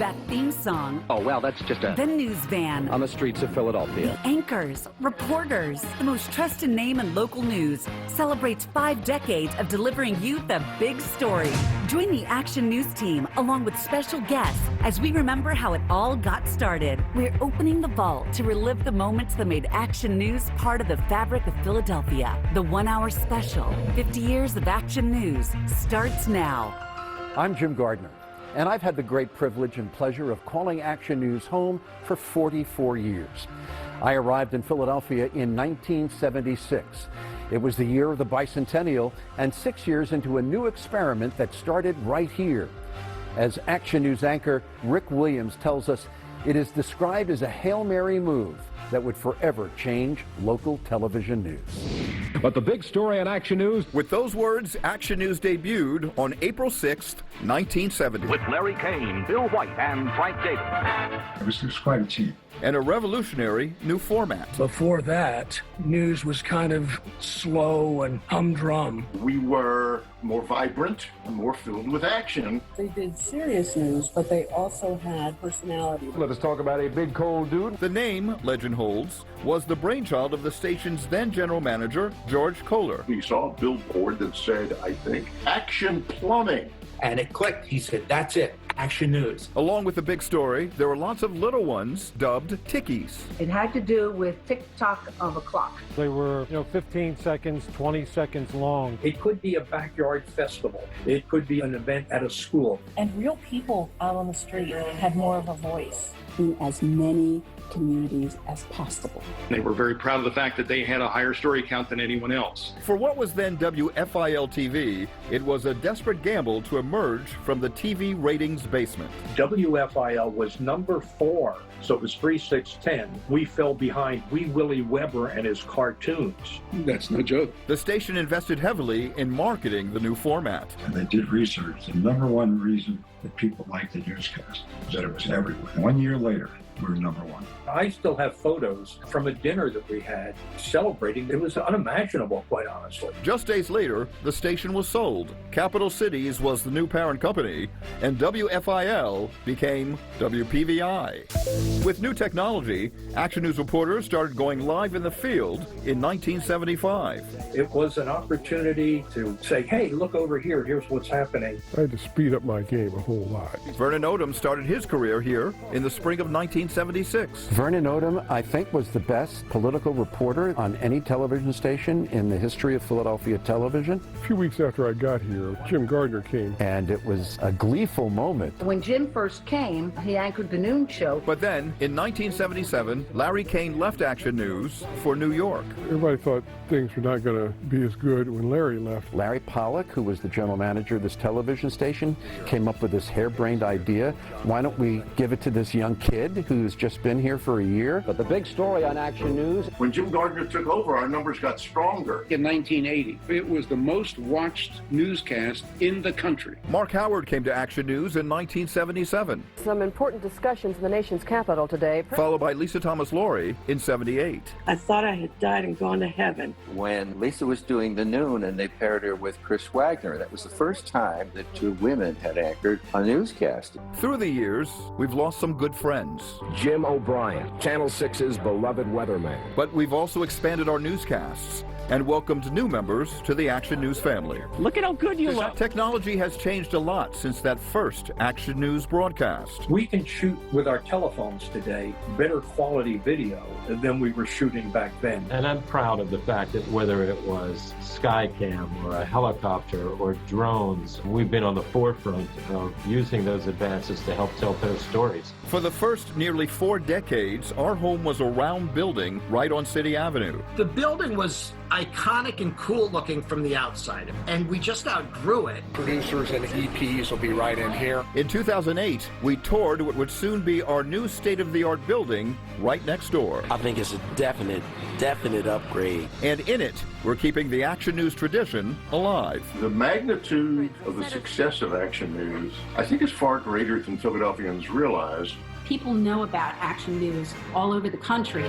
That theme song. Oh, well, that's just The news van. on the streets of Philadelphia. The anchors, reporters, the most trusted name in local news, celebrates 5 decades of delivering you the big story. Join the Action News team along with special guests as we remember how it all got started. We're opening the vault to relive the moments that made Action News part of the fabric of Philadelphia. The 1-hour special, 50 years of Action News, starts now. I'm Jim Gardner, and I've had the great privilege and pleasure of calling Action News home for 44 years. I arrived in Philadelphia in 1976. It was the year of the bicentennial and 6 years into a new experiment that started right here. As Action News anchor Rick Williams tells us, it is described as a Hail Mary move that would forever change local television news. But the big story on Action News. With those words, Action News debuted on April 6th, 1970. With Larry Kane, Bill White, and Frank Davis. It was quite a team. And a revolutionary new format. Before that, news was kind of slow and humdrum. We were more vibrant, more filled with action. They did serious news, but they also had personality. Let us talk about a big cold dude. The name, legend holds, was the brainchild of the station's then general manager, George Kohler. We saw a billboard that said, I think, Action Plumbing. And it clicked. He said, that's it, Action News. Along with the big story, there were lots of little ones dubbed tickies. It had to do with tick-tock of a clock. They were, 15 seconds, 20 seconds long. It could be a backyard festival. It could be an event at a school. And real people out on the street had more of a voice in as many communities as possible. They were very proud of the fact that they had a higher story count than anyone else. For what was then WPVI-TV, it was a desperate gamble to emerge from the TV ratings basement. WFIL was number 4, so it was 3, 6, 10. We fell behind Wee Willie Weber and his cartoons. That's no joke. The station invested heavily in marketing the new format. And they did research. The number one reason that people liked the newscast was that it was everywhere. 1 year later, we were number 1. I still have photos from a dinner that we had celebrating. It was unimaginable, quite honestly. Just days later, the station was sold. Capital Cities was the new parent company, and WFIL became WPVI. With new technology, Action News reporters started going live in the field in 1975. It was an opportunity to say, hey, look over here, here's what's happening. I had to speed up my game a whole lot. Vernon Odom started his career here in the spring of 1976. Vernon Odom, I think, was the best political reporter on any television station in the history of Philadelphia television. A few weeks after I got here, Jim Gardner came. And it was a gleeful moment. When Jim first came, he anchored the noon show. But then, in 1977, Larry Kane left Action News for New York. Everybody thought things were not going to be as good when Larry left. Larry Pollock, who was the general manager of this television station, came up with this harebrained idea. Why don't we give it to this young kid who's just been here for a year? But the big story on Action News. When Jim Gardner took over, our numbers got stronger. In 1980, it was the most watched newscast in the country. Mark Howard came to Action News in 1977. Some important discussions in the nation's capital today. Followed by Lisa Thomas Laurie in 78. I thought I had died and gone to heaven. When Lisa was doing the noon and they paired her with Chris Wagner, that was the first time that 2 women had anchored a newscast. Through the years, we've lost some good friends. Jim O'Brien, Channel 6's beloved weatherman. But we've also expanded our newscasts and welcomed new members to the Action News family. Look at how good you look. Technology has changed a lot since that first Action News broadcast. We can shoot with our telephones today better quality video than we were shooting back then. And I'm proud of the fact that whether it was Skycam or a helicopter or drones, we've been on the forefront of using those advances to help tell better stories. For the first nearly 4 decades, our home was a round building right on City Avenue. The building was iconic and cool looking from the outside, and we just outgrew it. Producers and EPs will be right in here. In 2008, we toured what would soon be our new state-of-the-art building right next door. I think it's a definite upgrade. And in it, we're keeping the Action News tradition alive. The magnitude of the success of Action News, I think, is far greater than Philadelphians realize. People know about Action News all over the country.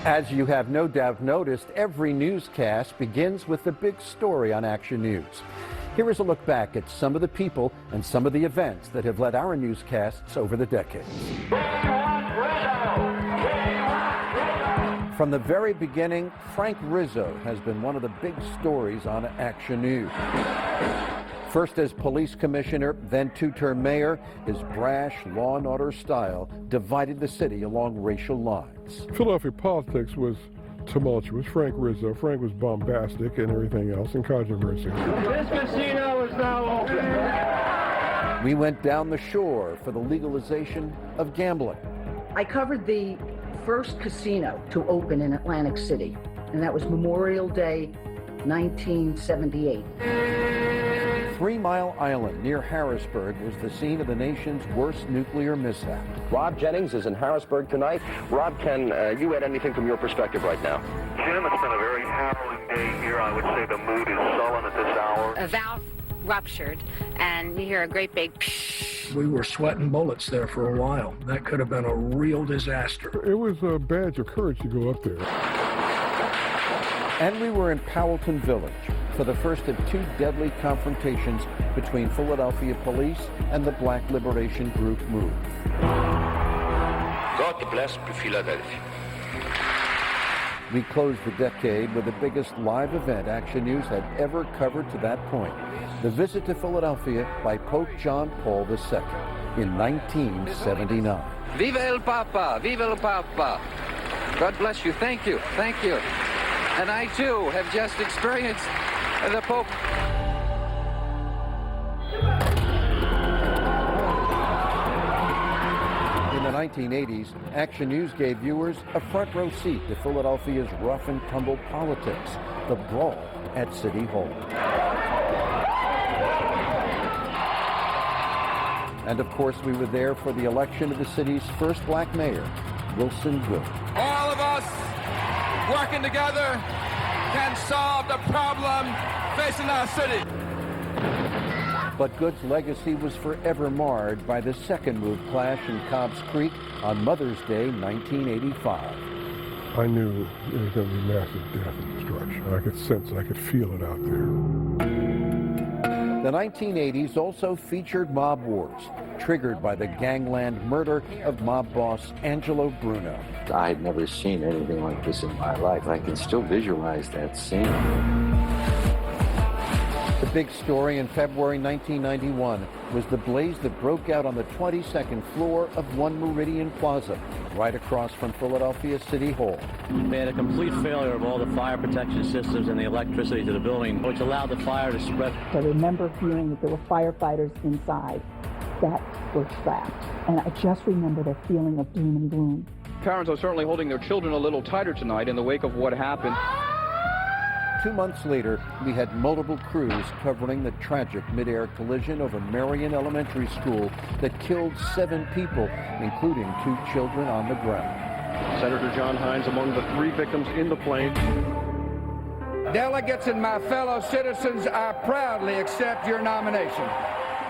As you have no doubt noticed, every newscast begins with the big story on Action News. Here is a look back at some of the people and some of the events that have led our newscasts over the decades. From the very beginning, Frank Rizzo has been one of the big stories on Action News. First as police commissioner, then two-term mayor, his brash law and order style divided the city along racial lines. Philadelphia politics was tumultuous. Frank Rizzo. Frank was bombastic and everything else, and controversial. This casino is now open. We went down the shore for the legalization of gambling. I covered the first casino to open in Atlantic City, and that was Memorial Day, 1978. 3 Mile Island near Harrisburg was the scene of the nation's worst nuclear mishap. Rob Jennings is in Harrisburg tonight. Rob, can you add anything from your perspective right now? Jim, it's been a very harrowing day here. I would say the mood is sullen at this hour. A valve ruptured, and you hear a great big psh. We were sweating bullets there for a while. That could have been a real disaster. It was a badge of courage to go up there. And we were in Powelton Village for the first of 2 deadly confrontations between Philadelphia police and the Black Liberation Group MOVE. God bless Philadelphia. We closed the decade with the biggest live event Action News had ever covered to that point, the visit to Philadelphia by Pope John Paul II in 1979. Viva el Papa! Viva el Papa! God bless you. Thank you. Thank you. And I, too, have just experienced the Pope. In the 1980s, Action News gave viewers a front row seat to Philadelphia's rough and tumble politics, the brawl at City Hall. And of course, we were there for the election of the city's first black mayor, Wilson Goode. All of us working together can solve the problem facing our city. But Goode's legacy was forever marred by the second move clash in Cobb's Creek on Mother's Day, 1985. I knew it was going to be massive death and destruction. I could sense it. I could feel it out there. The 1980s also featured mob wars, triggered by the gangland murder of mob boss Angelo Bruno. I had never seen anything like this in my life. I can still visualize that scene. The big story in February 1991 was the blaze that broke out on the 22nd floor of One Meridian Plaza, right across from Philadelphia City Hall. They had a complete failure of all the fire protection systems and the electricity to the building, which allowed the fire to spread. I remember hearing that there were firefighters inside that were trapped, and I just remember the feeling of doom and gloom. Parents are certainly holding their children a little tighter tonight in the wake of what happened. 2 months later, we had multiple crews covering the tragic mid-air collision over Marion Elementary School that killed 7 people, including 2 children on the ground. Senator John Hines among the 3 victims in the plane. Delegates and my fellow citizens, I proudly accept your nomination.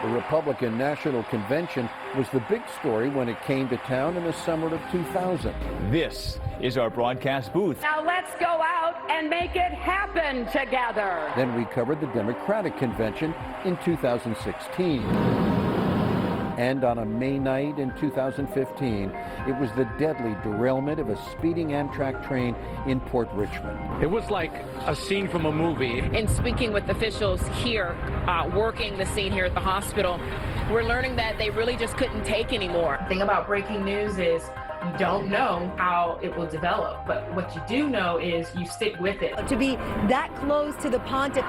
The Republican National Convention was the big story when it came to town in the summer of 2000. This is our broadcast booth. Now let's go out and make it happen together. Then we covered the Democratic Convention in 2016. And on a May night in 2015, it was the deadly derailment of a speeding Amtrak train in Port Richmond. It was like a scene from a movie. In speaking with officials here, working the scene here at the hospital, we're learning that they really just couldn't take anymore. The thing about breaking news is you don't know how it will develop, but what you do know is you stick with it. To be that close to the pontiff.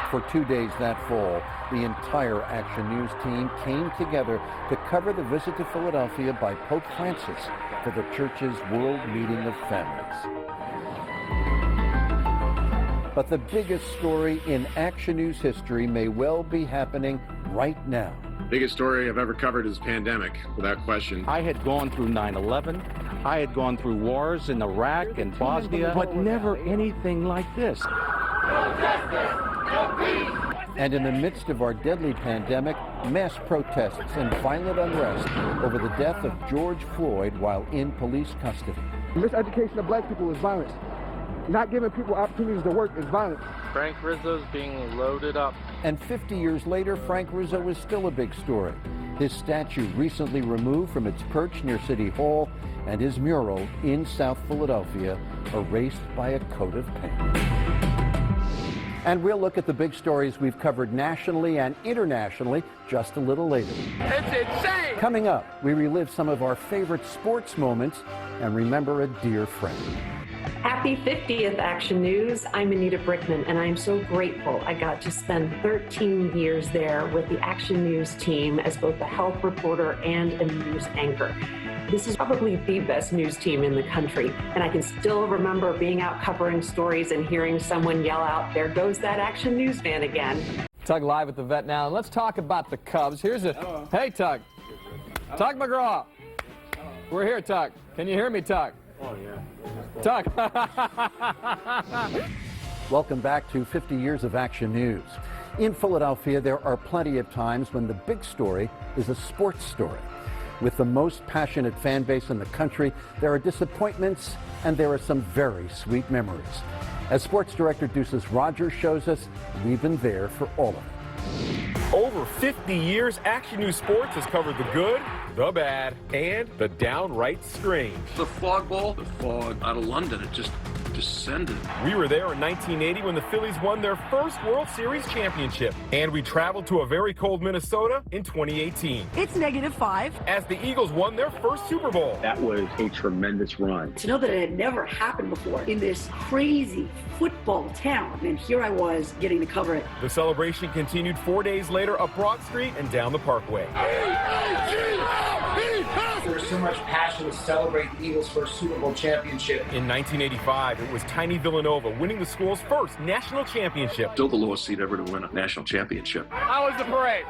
For 2 days that fall, the entire Action News team came together to cover the visit to Philadelphia by Pope Francis for the church's World Meeting of Families. But the biggest story in Action News history may well be happening right now. Biggest story I've ever covered is pandemic, without question. I had gone through 9/11. I had gone through wars in Iraq and Bosnia, but never anything like this. No justice, no peace. And in the midst of our deadly pandemic, mass protests and violent unrest over the death of George Floyd while in police custody. Miseducation of black people is violence. Not giving people opportunities to work is violence. Frank Rizzo's being loaded up And 50 years later, Frank Rizzo is still a big story. His statue recently removed from its perch near City Hall, and his mural in South Philadelphia erased by a coat of paint. And we'll look at the big stories we've covered nationally and internationally just a little later. It's insane! Coming up, we relive some of our favorite sports moments and remember a dear friend. Happy 50th Action News. I'm Anita Brickman, and I'm so grateful I got to spend 13 years there with the Action News team as both a health reporter and a news anchor. This is probably the best news team in the country, and I can still remember being out covering stories and hearing someone yell out, "There goes that Action News van again." Tug live at the vet now, and let's talk about the Cubs. Here's a, hey Tug. Tug McGraw. We're here, Tug. Can you hear me, Tug? Oh, yeah. Tug. Welcome back to 50 Years of Action News. In Philadelphia, there are plenty of times when the big story is a sports story. With the most passionate fan base in the country, there are disappointments and there are some very sweet memories. As sports director Deuces Rogers shows us, we've been there for all of it. Over 50 years, Action News Sports has covered the good, the bad, and the downright strange. The fog ball, the fog out of London, it just descended. We were there in 1980 when the Phillies won their first World Series championship. And we traveled to a very cold Minnesota in 2018. It's -5. As the Eagles won their first Super Bowl. That was a tremendous run. To know that it had never happened before in this crazy football town, and here I was getting to cover it. The celebration continued 4 days later up Broad Street and down the Parkway. There was so much passion to celebrate the Eagles' first Super Bowl championship. In 1985, it was tiny Villanova winning the school's first national championship. Still the lowest seed ever to win a national championship. How was the parade?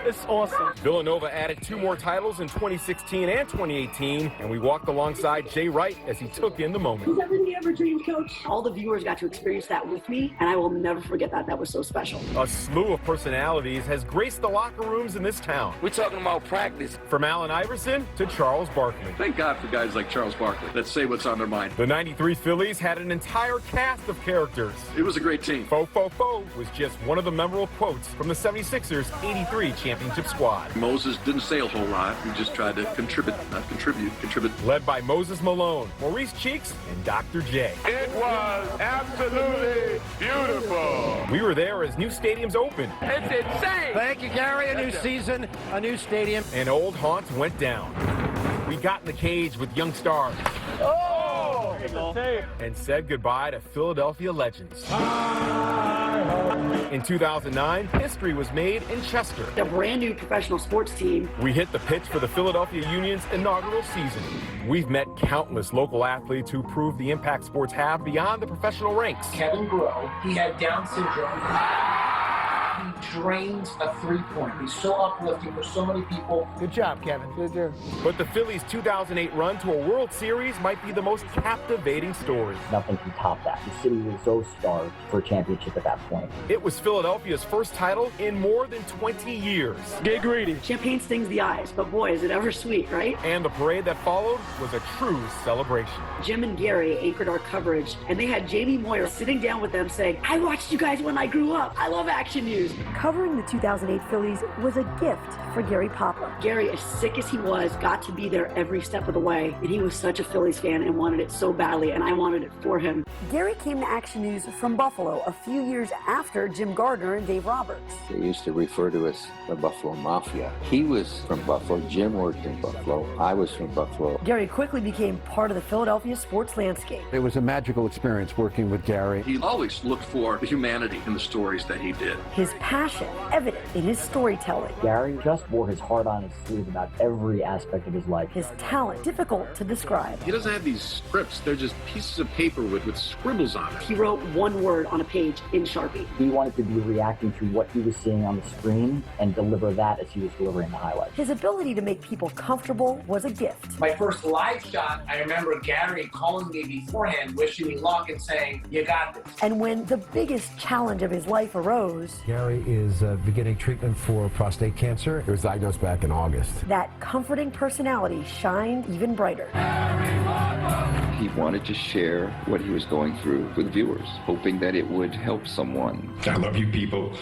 It's awesome. Villanova added 2 more titles in 2016 and 2018, and we walked alongside Jay Wright as he took in the moment. Is that what you ever dreamed, Coach? All the viewers got to experience that with me, and I will never forget that. That was so special. A slew of personalities has graced the locker rooms in this town. We're talking about practice. From Allen Iverson to Charles Barkley. Thank God for guys like Charles Barkley that say what's on their mind. The 93 Phillies had an entire cast of characters. It was a great team. Fo Fo Fo was just one of the memorable quotes from the 76ers' 83 championship squad. Moses didn't say a whole lot. He just tried to contribute. Led by Moses Malone, Maurice Cheeks, and Dr. J. It was absolutely beautiful. We were there as new stadiums opened. It's insane. Thank you, Gary. A new season, a new stadium. And old haunts went down. We got in the cage with young stars. Oh! And said goodbye to Philadelphia legends. In 2009, history was made in Chester. A brand new professional sports team. We hit the pitch for the Philadelphia Union's inaugural season. We've met countless local athletes who prove the impact sports have beyond the professional ranks. Kevin Groh, he had Down syndrome. He drains a three-point. He's so uplifting for so many people. Good job, Kevin. Good job. But the Phillies' 2008 run to a World Series might be the most captivating story. Nothing can top that. The city was so starved for a championship at that point. It was Philadelphia's first title in more than 20 years. Get greedy. Champagne stings the eyes, but boy, is it ever sweet, right? And the parade that followed was a true celebration. Jim and Gary anchored our coverage, and they had Jamie Moyer sitting down with them saying, "I watched you guys when I grew up. I love Action News." Covering the 2008 Phillies was a gift for Gary Papa. Gary, as sick as he was, got to be there every step of the way, and he was such a Phillies fan and wanted it so badly, and I wanted it for him. Gary came to Action News from Buffalo a few years after Jim Gardner and Dave Roberts. They used to refer to us the Buffalo Mafia. He was from Buffalo, Jim worked in Buffalo, I was from Buffalo. Gary quickly became part of the Philadelphia sports landscape. It was a magical experience working with Gary. He always looked for the humanity in the stories that he did. His passion evident in his storytelling. Gary just wore his heart on his sleeve about every aspect of his life. His talent difficult to describe. He doesn't have these scripts. They're just pieces of paper with scribbles on it. He wrote one word on a page in Sharpie. He wanted to be reacting to what he was seeing on the screen and deliver that as he was delivering the highlights. His ability to make people comfortable was a gift. My first live shot, I remember Gary calling me beforehand, wishing me luck and saying, "You got this." And when the biggest challenge of his life arose, Gary is beginning treatment for prostate cancer. It was diagnosed back in August. That comforting personality shined even brighter. He wanted to share what he was going through with viewers, hoping that it would help someone. I love you people.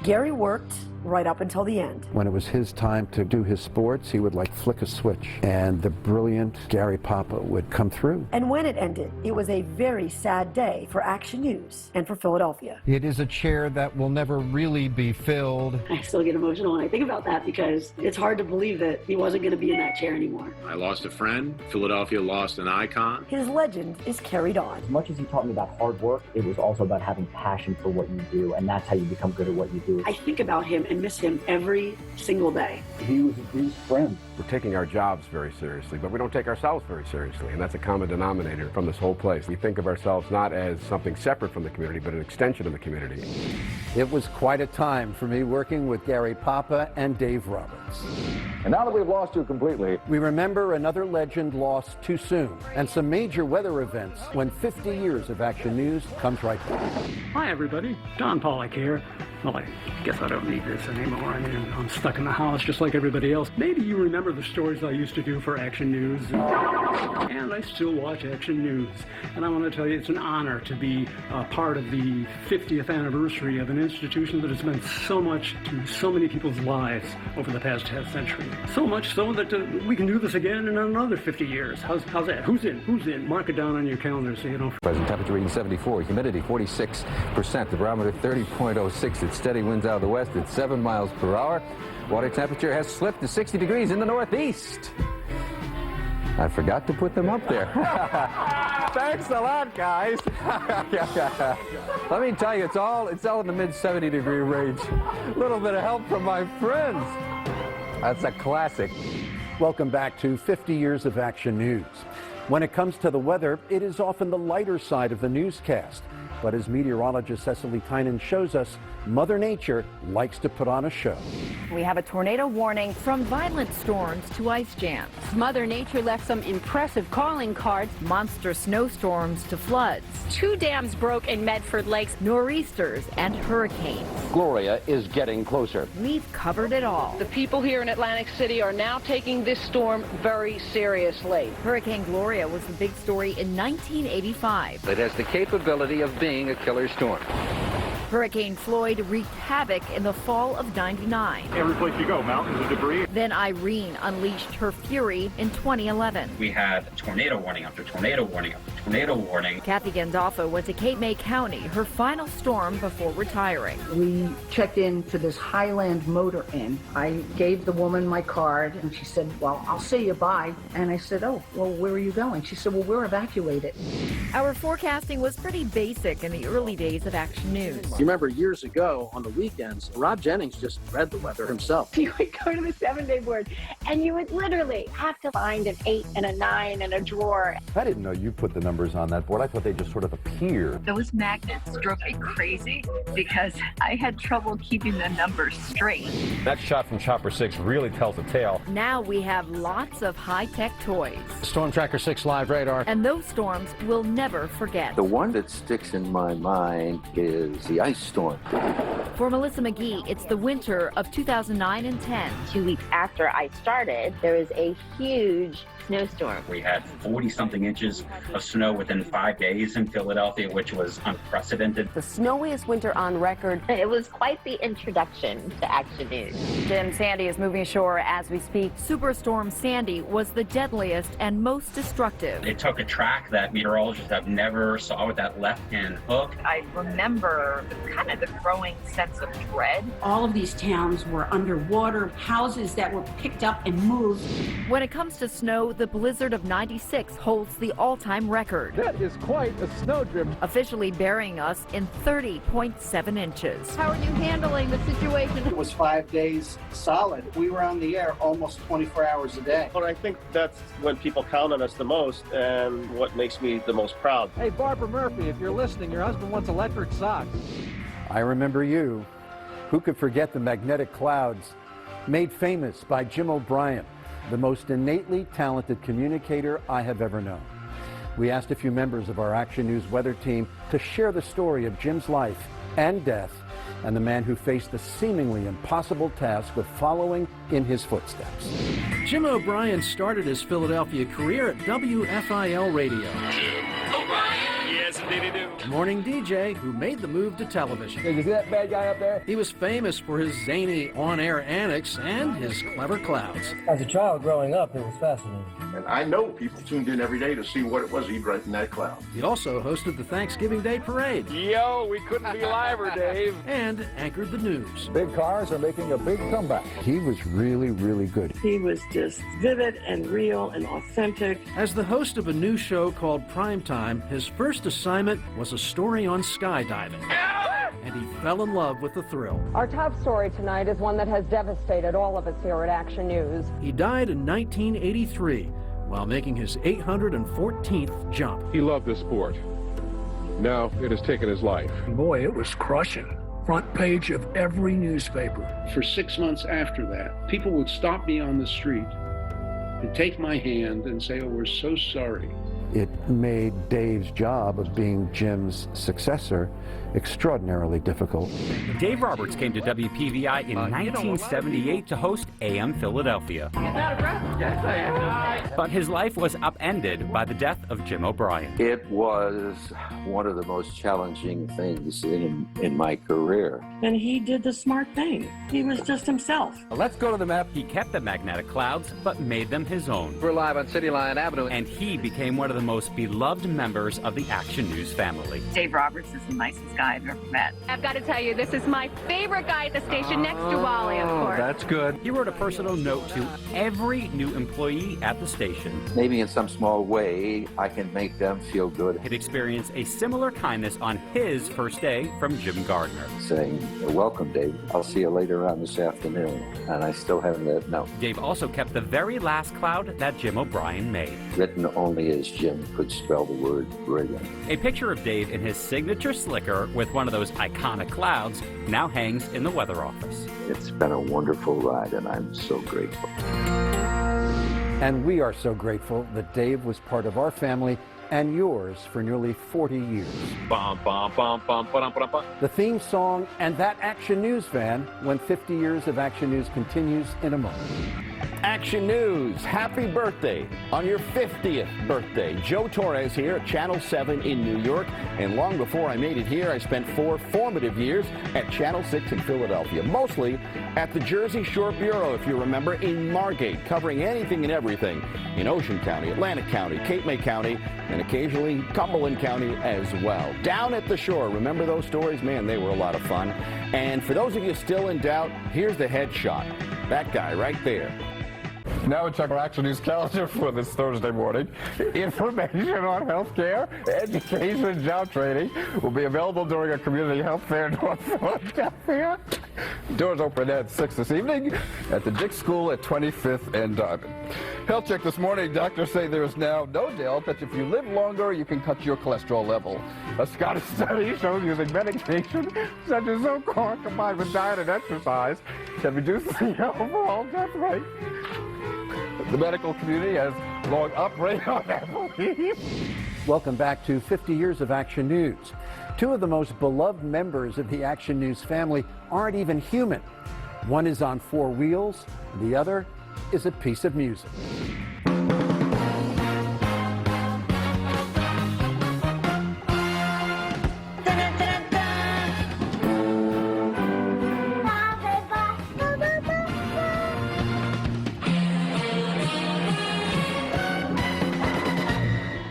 Gary worked right up until the end. When it was his time to do his sports, he would like flick a switch and the brilliant Gary Papa would come through. And when it ended, it was a very sad day for Action News and for Philadelphia. It is a chair that will never really be filled. I still get emotional when I think about that because it's hard to believe that he wasn't going to be in that chair anymore. I lost a friend. Philadelphia lost an icon. His legend is carried on. As much as he taught me about hard work, it was also about having passion for what you do, and that's how you become good at what you do. I think about him and miss him every single day. He was a great friend. We're taking our jobs very seriously, but we don't take ourselves very seriously, and that's a common denominator from this whole place. We think of ourselves not as something separate from the community, but an extension of the community. It was quite a time for me working with Gary Papa and Dave Roberts. And now that we've lost you completely, we remember another legend lost too soon, and some major weather events when 50 years of Action News comes right back. Hi everybody, Don Pollock here. Well, I guess I don't need this anymore. I mean, I'm stuck in the house just like everybody else. Maybe you remember the stories I used to do for Action News. And I still watch Action News. And I want to tell you, it's an honor to be part of the 50th anniversary of an institution that has meant so much to so many people's lives over the past half century. So much so that we can do this again in another 50 years. How's that? Who's in? Who's in? Mark it down on your calendar so you don't... Present temperature reading 74, humidity 46%, the barometer 30.06. It's steady winds out of the west at 7 miles per hour. Water temperature has slipped to 60 degrees in the northeast. I forgot to put them up there. Thanks a lot, guys. Let me tell you, it's all in the mid 70 degree range. A little bit of help from my friends. That's a classic. Welcome back to 50 years of Action News. When it comes to the weather, it is often the lighter side of the newscast. But as meteorologist Cecily Tynan shows us, Mother Nature likes to put on a show. We have a tornado warning from violent storms to ice jams. Mother Nature left some impressive calling cards. Monster snowstorms to floods. 2 dams broke in Medford Lakes. Nor'easters and hurricanes. Gloria is getting closer. We've covered it all. The people here in Atlantic City are now taking this storm very seriously. Hurricane Gloria was the big story in 1985. It has the capability of being a killer storm. Hurricane Floyd wreaked havoc in the fall of '99. Every place you go, mountains of debris. Then Irene unleashed her fury in 2011. We had tornado warning after tornado warning after tornado warning. Kathy Gandolfo went to Cape May County, her final storm before retiring. We checked into this Highland Motor Inn. I gave the woman my card, and she said, well, I'll say you bye. And I said, oh, well, where are you going? She said, well, we're evacuated. Our forecasting was pretty basic in the early days of Action News. You remember years ago on the weekends, Rob Jennings just read the weather himself. You would go to the 7-day board and you would literally have to find an 8 and a 9 in a drawer. I didn't know you put the numbers on that board. I thought they just sort of appeared. Those magnets drove me crazy because I had trouble keeping the numbers straight. That shot from Chopper 6 really tells a tale. Now we have lots of high-tech toys. Storm Tracker 6 live radar. And those storms we'll never forget. The one that sticks in my mind is the ice storm. For Melissa McGee, it's the winter of 2009 and 10. 2 weeks after I started, there was a huge snowstorm. We had 40-something inches of snow within 5 days in Philadelphia, which was unprecedented. The snowiest winter on record. It was quite the introduction to Action News. Jim Sandy is moving ashore as we speak. Superstorm Sandy was the deadliest and most destructive. It took a track that meteorologists have never saw with that left-hand hook. I remember kind of the growing sense of dread. All of these towns were underwater, houses that were picked up and moved. When it comes to snow, the blizzard of '96 holds the all-time record. That is quite a snowdrift. Officially burying us in 30.7 inches. How are you handling the situation? It was 5 days solid. We were on the air almost 24 hours a day. Well, I think that's when people count on us the most and what makes me the most proud. Hey, Barbara Murphy, if you're listening, your husband wants electric socks. I remember you. Who could forget the magnetic clouds? Made famous by Jim O'Brien, the most innately talented communicator I have ever known. We asked a few members of our Action News weather team to share the story of Jim's life and death and the man who faced the seemingly impossible task of following in his footsteps. Jim O'Brien started his Philadelphia career at WFIL Radio. Jim O'Brien. Yes, indeed you do. Morning DJ who made the move to television. Did you see that bad guy up there? He was famous for his zany on-air antics and his clever clouds. As a child growing up, it was fascinating. And I know people tuned in every day to see what it was he'd write in that cloud. He also hosted the Thanksgiving Day Parade. Yo, we couldn't be liver, Dave. And anchored the news. Big cars are making a big comeback. He was really, really good. He was just vivid and real and authentic. As the host of a new show called Primetime, his first assignment was a story on skydiving. And he fell in love with the thrill. Our top story tonight is one that has devastated all of us here at Action News. He died in 1983 while making his 814th jump. He loved the sport. Now it has taken his life. Boy, it was crushing. Front page of every newspaper. For 6 months after that, people would stop me on the street and take my hand and say, "Oh, we're so sorry." It made Dave's job of being Jim's successor extraordinarily difficult. Dave Roberts came to WPVI in 1978 to host AM Philadelphia. Yes, I am. But his life was upended by the death of Jim O'Brien. It was one of the most challenging things in my career. And he did the smart thing. He was just himself. Let's go to the map. He kept the magnetic clouds, but made them his own. We're live on City Line Avenue. And he became one of the most beloved members of the Action News family. Dave Roberts is the nicest guy I've ever met. I've got to tell you, this is my favorite guy at the station next to Wally, of course. That's good. He wrote a personal note to every new employee at the station. Maybe in some small way, I can make them feel good. He'd experienced a similar kindness on his first day from Jim Gardner. Saying, "Welcome, Dave. I'll see you later on this afternoon." And I still have that note. Dave also kept the very last cloud that Jim O'Brien made. Written only as Jim could spell the word brilliant. A picture of Dave in his signature slicker with one of those iconic clouds now hangs in the weather office. It's been a wonderful ride, and I'm so grateful. And we are so grateful that Dave was part of our family and yours for nearly 40 years. The theme song and that Action News van when 50 years of Action News continues in a moment. Action News, happy birthday on your 50th birthday. Joe Torres here at Channel 7 in New York. And long before I made it here, I spent 4 formative years at Channel 6 in Philadelphia, mostly at the Jersey Shore Bureau, if you remember, in Margate, covering anything and everything in Ocean County, Atlantic County, Cape May County, and occasionally Cumberland County as well. Down at the shore, remember those stories? Man, they were a lot of fun. And for those of you still in doubt, here's the headshot. That guy right there. Now we check our Action News calendar for this Thursday morning. Information on health care, education, and job training will be available during a community health fair in North Philadelphia. Doors open at 6 this evening at the Dick School at 25th and Diamond. Health check this morning. Doctors say there is now no doubt that if you live longer, you can cut your cholesterol level. A Scottish study shows using medication such as Zocor combined with diet and exercise can reduce the overall death rate. The medical community has long operated on that belief. Welcome back to 50 years of Action News. 2 of the most beloved members of the Action News family aren't even human. One is on 4 wheels, the other is a piece of music.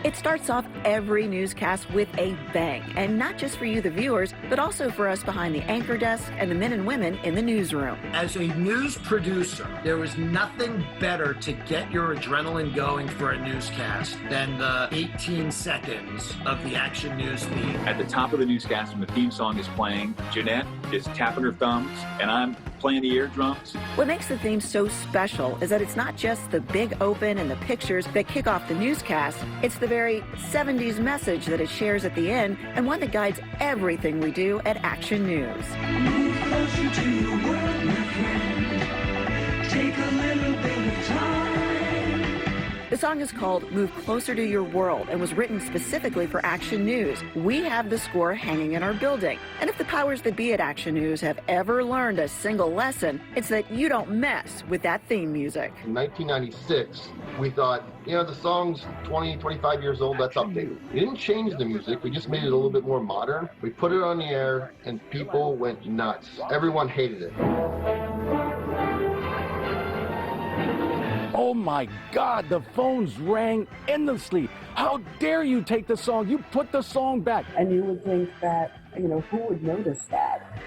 It starts off every newscast with a bang, and not just for you, the viewers, but also for us behind the anchor desk and the men and women in the newsroom. As a news producer, there was nothing better to get your adrenaline going for a newscast than the 18 seconds of the Action News theme. At the top of the newscast, when the theme song is playing, Jeanette is tapping her thumbs, and I'm playing the eardrums. What makes the theme so special is that it's not just the big open and the pictures that kick off the newscast, it's the very 70s message that it shares at the end and one that guides everything we do at Action News. Move closer to your world, my friend. Take a little bit of time. The song is called Move Closer to Your World and was written specifically for Action News. We have the score hanging in our building. And if the powers that be at Action News have ever learned a single lesson, it's that you don't mess with that theme music. In 1996, we thought, the song's 20, 25 years old, let's update it. We didn't change the music, we just made it a little bit more modern. We put it on the air, and people went nuts. Everyone hated it. Oh my God, the phones rang endlessly. How dare you take the song? You put the song back. And you would think that, who would notice that?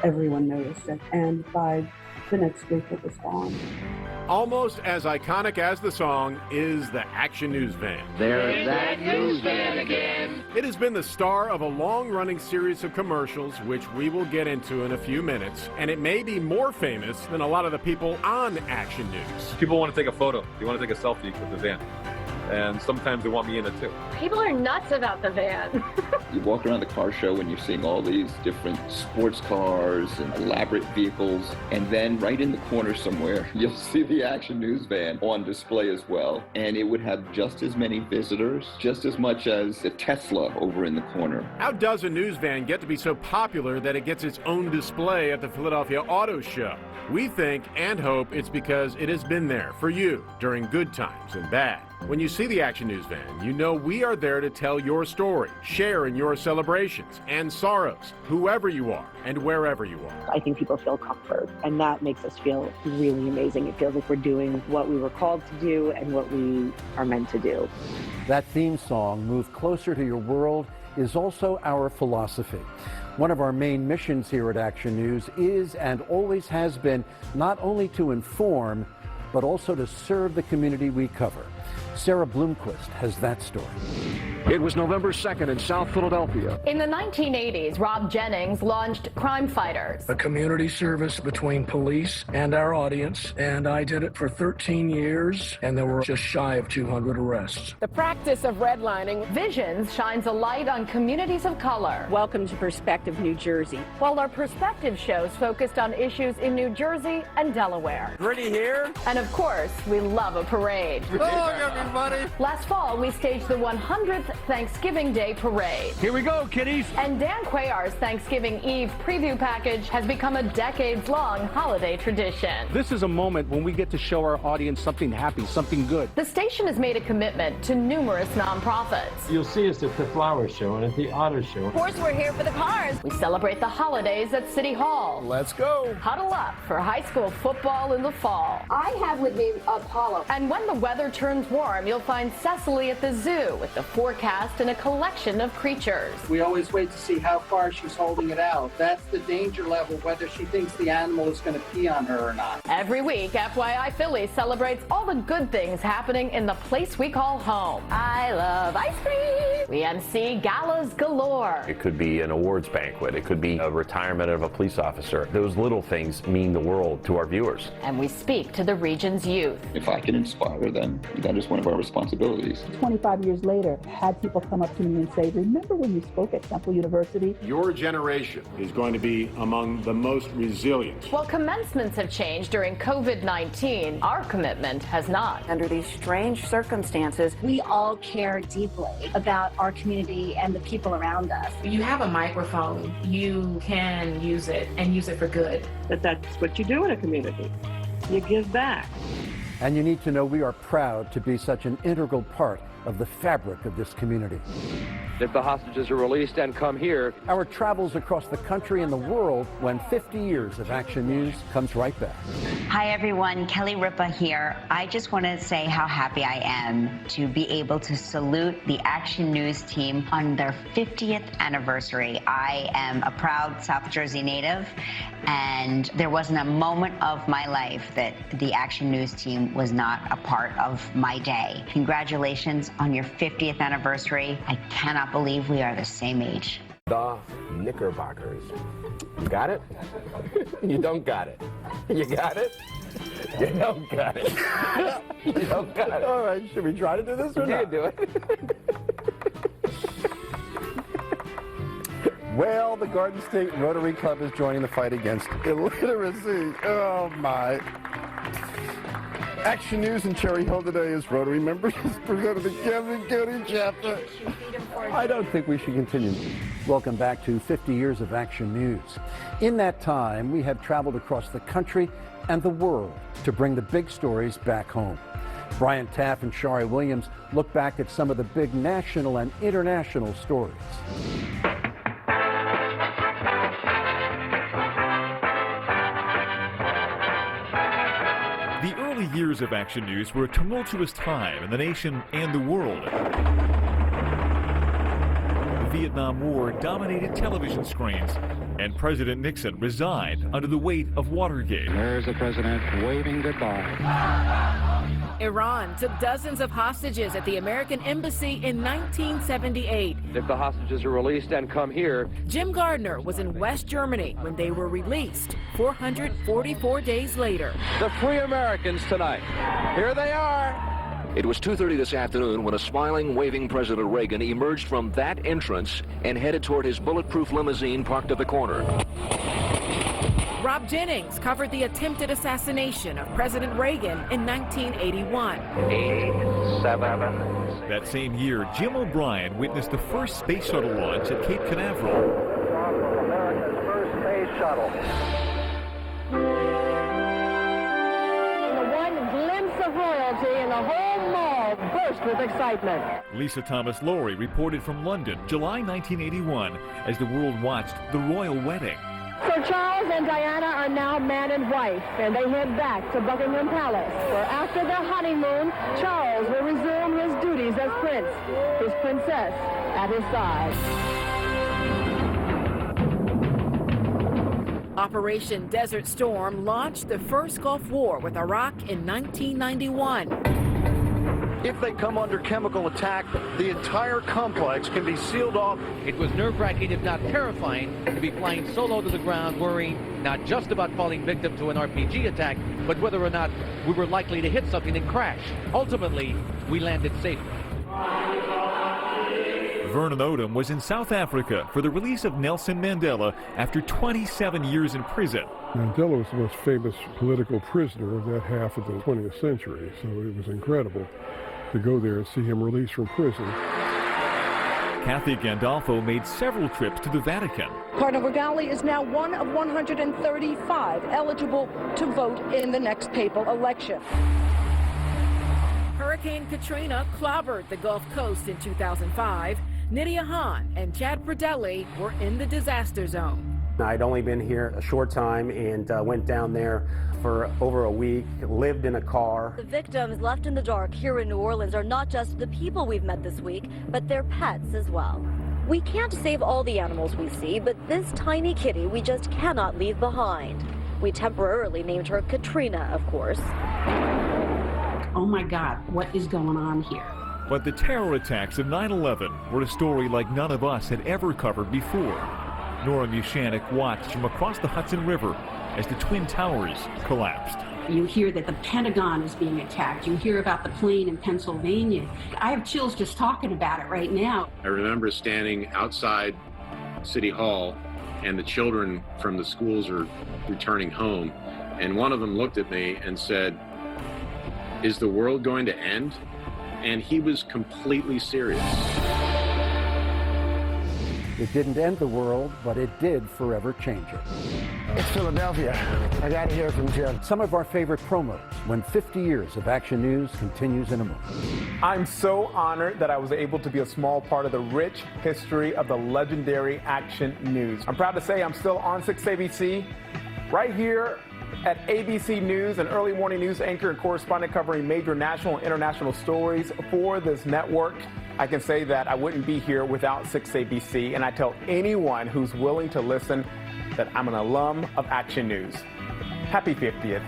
Everyone noticed it. And by the next week it was gone. Almost as iconic as the song is the Action News van. There's that news van again. It has been the star of a long-running series of commercials, which we will get into in a few minutes, and it may be more famous than a lot of the people on Action News. People want to take a photo. They want to take a selfie with the van. And sometimes they want me in it too. People are nuts about the van. You walk around the car show and you're seeing all these different sports cars and elaborate vehicles. And then right in the corner somewhere, you'll see the Action News van on display as well. And it would have just as many visitors, just as much as the Tesla over in the corner. How does a news van get to be so popular that it gets its own display at the Philadelphia Auto Show? We think and hope it's because it has been there for you during good times and bad. When you see the Action News van, you know we are there to tell your story, share in your celebrations and sorrows, whoever you are and wherever you are. I think people feel comfort, and that makes us feel really amazing. It feels like we're doing what we were called to do and what we are meant to do. That theme song, Move Closer to Your World, is also our philosophy. One of our main missions here at Action News is and always has been not only to inform, but also to serve the community we cover. Sarah Bloomquist has that story. It was November 2nd in South Philadelphia. In the 1980s, Rob Jennings launched Crime Fighters, a community service between police and our audience, and I did it for 13 years, and there were just shy of 200 arrests. The practice of redlining. Visions shines a light on communities of color. Welcome to Perspective New Jersey. While our Perspective shows focused on issues in New Jersey and Delaware. Pretty here? And of course, we love a parade. Oh, everybody! Last fall, we staged the 100th Thanksgiving Day Parade. Here we go, kiddies! And Dan Cuellar's Thanksgiving Eve preview package has become a decades-long holiday tradition. This is a moment when we get to show our audience something happy, something good. The station has made a commitment to numerous nonprofits. You'll see us at the flower show and at the auto show. Of course, we're here for the cars. We celebrate the holidays at City Hall. Let's go! Huddle up for high school football in the fall. I have with me Apollo. And when the weather turns warm, you'll find Cecily at the zoo with the forecast and a collection of creatures. We always wait to see how far she's holding it out. That's the danger level, whether she thinks the animal is going to pee on her or not. Every week, FYI Philly celebrates all the good things happening in the place we call home. I love ice cream. We MC galas galore. It could be an awards banquet. It could be a retirement of a police officer. Those little things mean the world to our viewers. And we speak to the region's youth. If I can inspire them, that is one of our responsibilities. 25 years later, had people come up to me and say, remember when you spoke at Temple University? Your generation is going to be among the most resilient. While commencements have changed during COVID-19, our commitment has not. Under these strange circumstances, we all care deeply about our community and the people around us. You have a microphone, you can use it and use it for good. That's what you do in a community. You give back. And you need to know we are proud to be such an integral part of the fabric of this community. If the hostages are released and come here. Our travels across the country and the world when 50 years of Action News comes right back. Hi everyone, Kelly Ripa here. I just want to say how happy I am to be able to salute the Action News team on their 50th anniversary. I am a proud South Jersey native, and there wasn't a moment of my life that the Action News team was not a part of my day. Congratulations on your 50th anniversary. I cannot believe we are the same age. The Knickerbockers. You got it? You don't got it. You got it? You don't got it. You don't got it. All right, should we try to do this or not? You do it. Well, the Garden State Rotary Club is joining the fight against illiteracy. Oh, my. Action News in Cherry Hill today is Rotary members presented the Camden County chapter. I don't think we should continue. Welcome back to 50 Years of Action News. In that time, we have traveled across the country and the world to bring the big stories back home. Brian Taff and Shari Williams look back at some of the big national and international stories. The early years of Action News were a tumultuous time in the nation and the world. The Vietnam War dominated television screens, and President Nixon resigned under the weight of Watergate. There's the president waving goodbye. Iran took dozens of hostages at the American embassy in 1978. If the hostages are released and come here. Jim Gardner was in West Germany when they were released 444 days later. The free Americans tonight. Here they are. It was 2:30 this afternoon when a smiling, waving President Reagan emerged from that entrance and headed toward his bulletproof limousine parked at the corner. Rob Jennings covered the attempted assassination of President Reagan in 1981. 87. That same year, Jim O'Brien witnessed the first space shuttle launch at Cape Canaveral. America's first space shuttle. The one glimpse of royalty and the whole mall burst with excitement. Lisa Thomas Lowry reported from London, July 1981, as the world watched the royal wedding. Sir Charles and Diana are now man and wife, and they head back to Buckingham Palace, where after their honeymoon, Charles will resume his duties as prince, his princess at his side. Operation Desert Storm launched the first Gulf War with Iraq in 1991. If they come under chemical attack, the entire complex can be sealed off. It was nerve-wracking, if not terrifying, to be flying so low to the ground, worrying not just about falling victim to an RPG attack, but whether or not we were likely to hit something and crash. Ultimately, we landed safely. Vernon Odom was in South Africa for the release of Nelson Mandela after 27 years in prison. Mandela was the most famous political prisoner of that half of the 20th century, so it was incredible to go there and see him released from prison. Kathy Gandolfo made several trips to the Vatican. Cardinal Regali is now one of 135 eligible to vote in the next papal election. Hurricane Katrina clobbered the Gulf Coast in 2005. Nydia Hahn and Chad Pradelli were in the disaster zone. I'd only been here a short time and went down there for over a week, lived in a car. The victims left in the dark here in New Orleans are not just the people we've met this week, but their pets as well. We can't save all the animals we see, but this tiny kitty we just cannot leave behind. We temporarily named her Katrina, of course. Oh my God, what is going on here? But the terror attacks of 9/11 were a story like none of us had ever covered before. Nora Mushanek watched from across the Hudson River as the Twin Towers collapsed. You hear that the Pentagon is being attacked. You hear about the plane in Pennsylvania. I have chills just talking about it right now. I remember standing outside City Hall, and the children from the schools are returning home, and one of them looked at me and said, "Is the world going to end?" And he was completely serious. It didn't end the world, but it did forever change it. It's Philadelphia. I got to hear from Jim. Some of our favorite promos when 50 years of Action News continues in a moment. I'm so honored that I was able to be a small part of the rich history of the legendary Action News. I'm proud to say I'm still on 6ABC, right here at ABC News, an early morning news anchor and correspondent covering major national and international stories for this network. I can say that I wouldn't be here without 6ABC, and I tell anyone who's willing to listen that I'm an alum of Action News. Happy 50th.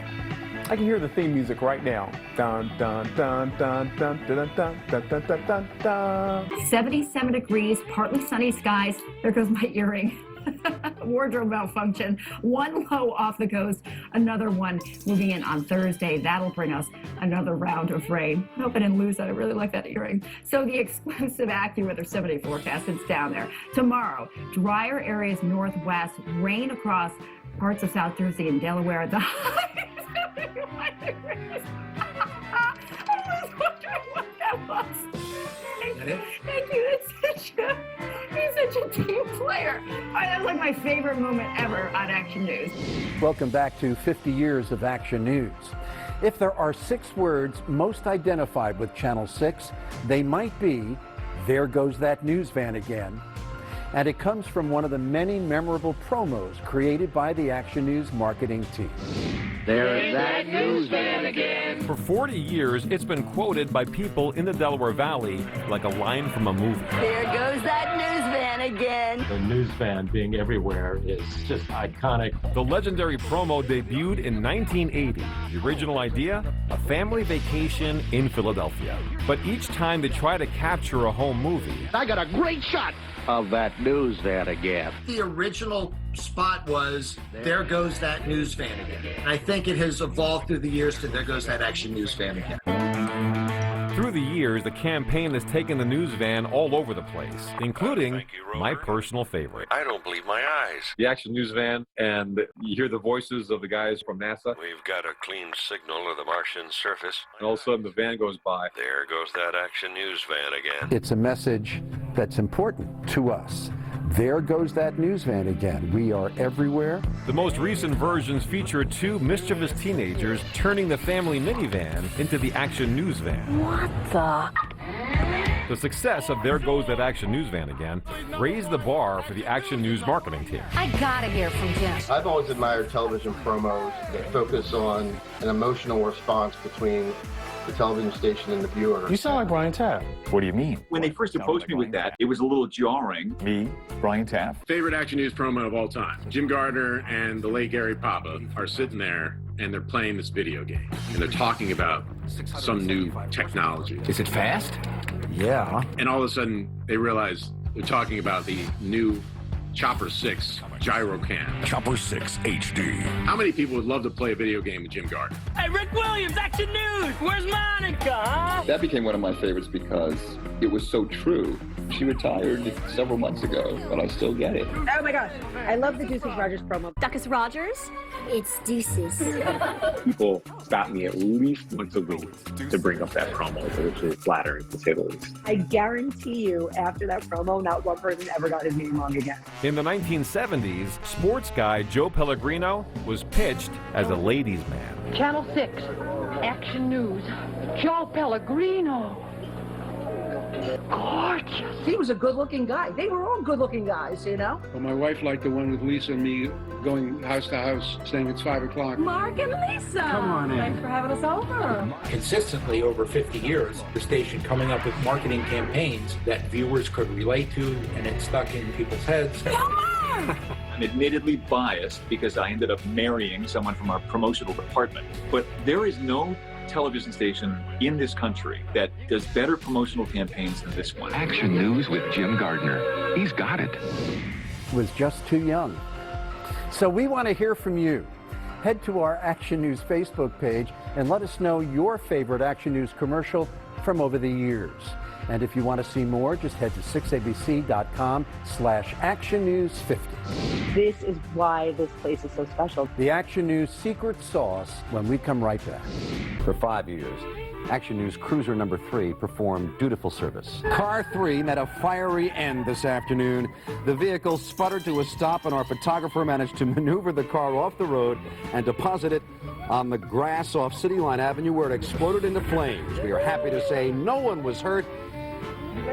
I can hear the theme music right now. Dun, dun, dun, dun, dun, dun, dun, dun, dun, dun, dun, dun. 77 degrees, partly sunny skies. There goes my earring. Wardrobe malfunction. One low off the coast, another one moving in on Thursday. That'll bring us another round of rain. I hope I didn't lose that. I really like that earring. So the exclusive AccuWeather 7-day forecast, it's down there. Tomorrow, drier areas northwest, rain across parts of South Jersey and Delaware. The high 71 degrees. Janet. Thank you. He's such a team player. That was like my favorite moment ever on Action News. Welcome back to 50 Years of Action News. If there are 6 words most identified with Channel 6, they might be, "There goes that news van again." And it comes from one of the many memorable promos created by the Action News marketing team. There's that news van again. For 40 years, it's been quoted by people in the Delaware Valley like a line from a movie. There goes that news van again. The news van being everywhere is just iconic. The legendary promo debuted in 1980. The original idea? A family vacation in Philadelphia. But each time they try to capture a home movie, I got a great shot Of that news van again. The original spot was, there goes that news van again. And I think it has evolved through the years to there goes that Action News van again. through the years, the campaign has taken the news van all over the place, including my personal favorite. I don't believe my eyes. The Action News van, and you hear the voices of the guys from NASA. We've got a clean signal of the Martian surface. And all of a sudden the van goes by. There goes that Action News van again. It's a message that's important to us. There goes that news van again. We are everywhere. The most recent versions feature two mischievous teenagers turning the family minivan into the Action News van. What the? The success of There Goes That Action News Van Again raised the bar for the Action News marketing team. I gotta hear from Jim. I've always admired television promos that focus on an emotional response between the television station and the viewer. You sound like Brian Taft. What do you mean? When they first approached me with that, it was a little jarring. Me, Brian Taft. Favorite Action News promo of all time. Jim Gardner and the late Gary Papa are sitting there and they're playing this video game. And they're talking about some new technology. Is it fast? Yeah. And all of a sudden, they realize they're talking about the new Chopper 6 gyro cam. Chopper 6 HD. How many people would love to play a video game with Jim Gardner? Hey, Rick Williams, Action News! Where's Monica? That became one of my favorites because it was so true. She retired several months ago, but I still get it. Oh my gosh, I love the Deuces Rogers promo. Duckus Rogers? It's Deuces. People stop me at least once a week to bring up that promo, which is flattering to say the least. I guarantee you, after that promo, not one person ever got his name wrong again. In the 1970s, sports guy Joe Pellegrino was pitched as a ladies' man. Channel 6, Action News, Joe Pellegrino. Gorgeous. He was a good-looking guy. They were all good-looking guys, you know? Well, my wife liked the one with Lisa and me going house to house, saying it's 5 o'clock. Mark and Lisa. Come on in. Thanks for having us over. Consistently over 50 years, the station coming up with marketing campaigns that viewers could relate to, and it stuck in people's heads. I'm admittedly biased because I ended up marrying someone from our promotional department, but there is no television station in this country that does better promotional campaigns than this one. Action News with Jim Gardner. He's got it. Was just too young. So we want to hear from you. Head to our Action News Facebook page and let us know your favorite Action News commercial from over the years. And if you want to see more, just head to 6abc.com/actionnews50. This is why this place is so special. The Action News secret sauce when we come right back. For 5 years, Action News Cruiser number 3 performed dutiful service. Car 3 met a fiery end this afternoon. The vehicle sputtered to a stop and our photographer managed to maneuver the car off the road and deposit it on the grass off City Line Avenue where it exploded into flames. We are happy to say no one was hurt.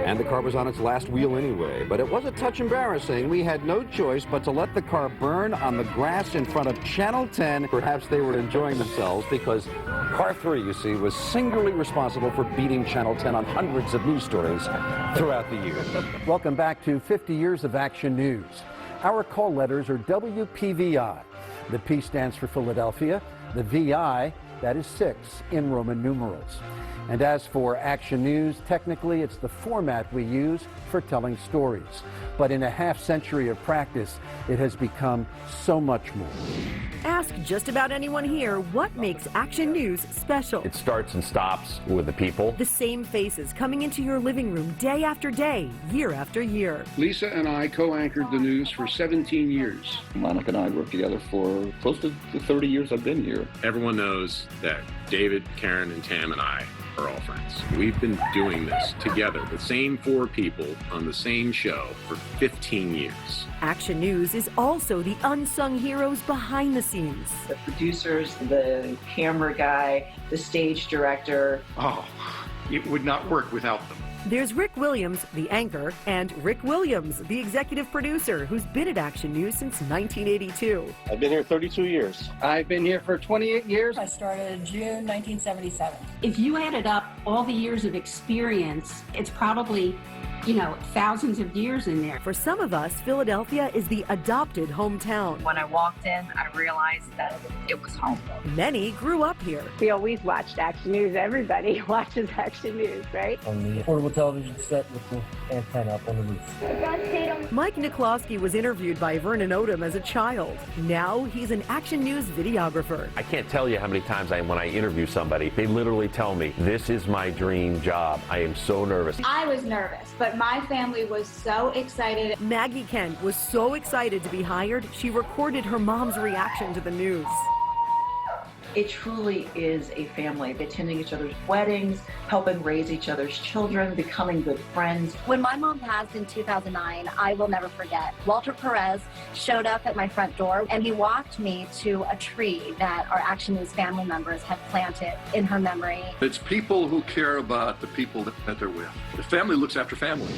And the car was on its last wheel anyway. But it was a touch embarrassing. We had no choice but to let the car burn on the grass in front of Channel 10. Perhaps they were enjoying themselves because Car 3, you see, was singularly responsible for beating Channel 10 on hundreds of news stories throughout the year. Welcome back to 50 Years of Action News. Our call letters are WPVI. The P stands for Philadelphia. The VI, that is 6 in Roman numerals. And as for Action News, technically it's the format we use for telling stories. But in a half-century of practice, it has become so much more. Ask just about anyone here what makes Action News special. It starts and stops with the people. The same faces coming into your living room day after day, year after year. Lisa and I co-anchored the news for 17 years. Monica and I worked together for close to the 30 years I've been here. Everyone knows that David, Karen, and Tam and I are all friends. We've been doing this together, the same 4 people on the same show for 15 years. Action News is also the unsung heroes behind the scenes. The producers, the camera guy, the stage director. Oh, it would not work without them. There's Rick Williams, the anchor, and Rick Williams, the executive producer, who's been at Action News since 1982. I've been here 32 years. I've been here for 28 years. I started in June 1977. If you added up all the years of experience, it's probably, thousands of years in there. For some of us, Philadelphia is the adopted hometown. When I walked in, I realized that it was home. Many grew up here. We always watched Action News. Everybody watches Action News, right? On the portable television set with the antenna up on the roof. Mike Niklowski was interviewed by Vernon Odom as a child. Now he's an Action News videographer. I can't tell you how many times when I interview somebody, they literally tell me, this is my dream job. I am so nervous. I was nervous, but my family was so excited. Maggie Kent was so excited to be hired, she recorded her mom's reaction to the news. It truly is a family, attending each other's weddings, helping raise each other's children, becoming good friends. When my mom passed in 2009, I will never forget. Walter Perez showed up at my front door and he walked me to a tree that our Action News family members had planted in her memory. It's people who care about the people that they're with. The family looks after family.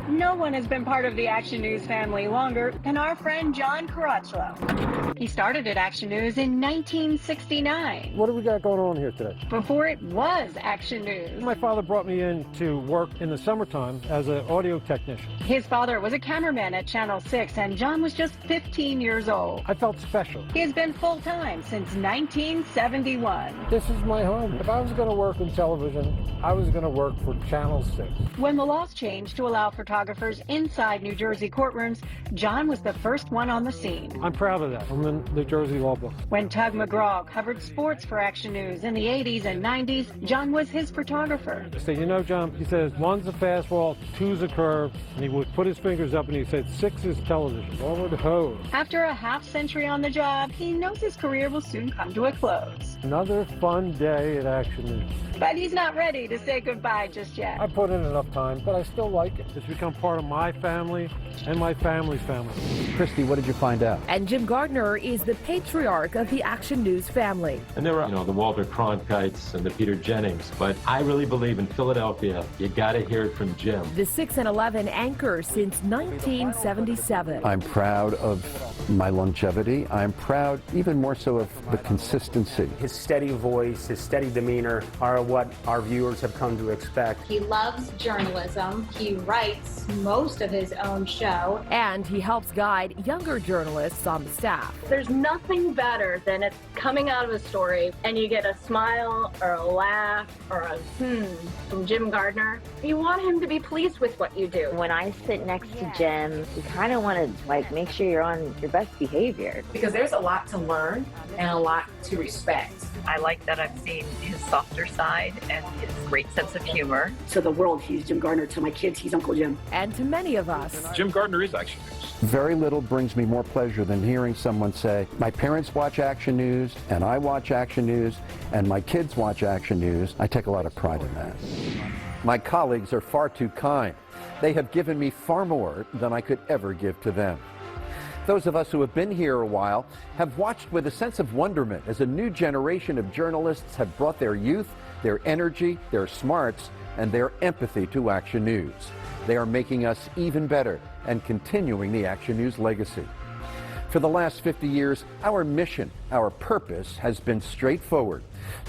No one has been part of the Action News family longer than our friend John Caracciolo. He started at Action News in 1969. What do we got going on here today? Before it was Action News. My father brought me in to work in the summertime as an audio technician. His father was a cameraman at Channel 6, and John was just 15 years old. I felt special. He has been full-time since 1971. This is my home. If I was going to work in television, I was going to work for Channel 6. When the laws changed to allow photographers inside New Jersey courtrooms, John was the first one on the scene. I'm proud of that. I'm in the Jersey law book. When Tug McGraw covered sports for Action News in the 80s and 90s, John was his photographer. I said, John, he says, 1's a fastball, 2's a curve, and he would put his fingers up and he said, 6 is television. Over the hose. After a half-century on the job, he knows his career will soon come to a close. Another fun day at Action News. But he's not ready to say goodbye just yet. I put in enough time, but I still like it. It's become part of my family and my family's family. Christy, what did you find out? And Jim Gardner is the patriarch of the Action News family. And there were, the Walter Cronkites and the Peter Jennings, but I really believe in Philadelphia, you gotta hear it from Jim. The 6 and 11 anchor since 1977. I'm proud of my longevity. I'm proud even more so of the consistency. His steady voice, his steady demeanor are what our viewers have come to expect. He loves journalism. He writes most of his own show. And he helps guide younger journalists on the staff. There's nothing better than it coming out of a story and you get a smile or a laugh or a from Jim Gardner. You want him to be pleased with what you do. When I sit next to Jim, you kind of want to make sure you're on your best behavior. Because there's a lot to learn and a lot to respect. I like that I've seen his softer side and his great sense of humor. To the world, he's Jim Gardner. To my kids, he's Uncle Jim. And to many of us, Jim Gardner is Action News. Very little brings me more pleasure than hearing someone say, my parents watch Action News, and I watch Action News, and my kids watch Action News. I take a lot of pride in that. My colleagues are far too kind. They have given me far more than I could ever give to them. Those of us who have been here a while have watched with a sense of wonderment as a new generation of journalists have brought their youth, their energy, their smarts, and their empathy to Action News. They are making us even better and continuing the Action News legacy. For the last 50 years, our mission, our purpose has been straightforward: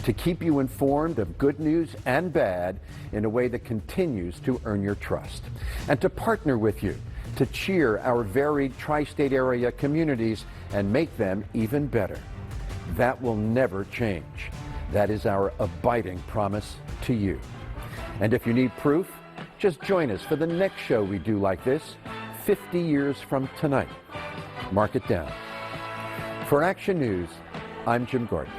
to keep you informed of good news and bad in a way that continues to earn your trust, and to partner with you to cheer our varied tri-state area communities and make them even better. That will never change. That is our abiding promise to you. And if you need proof, just join us for the next show we do like this, 50 years from tonight. Mark it down. For Action News, I'm Jim Gardner.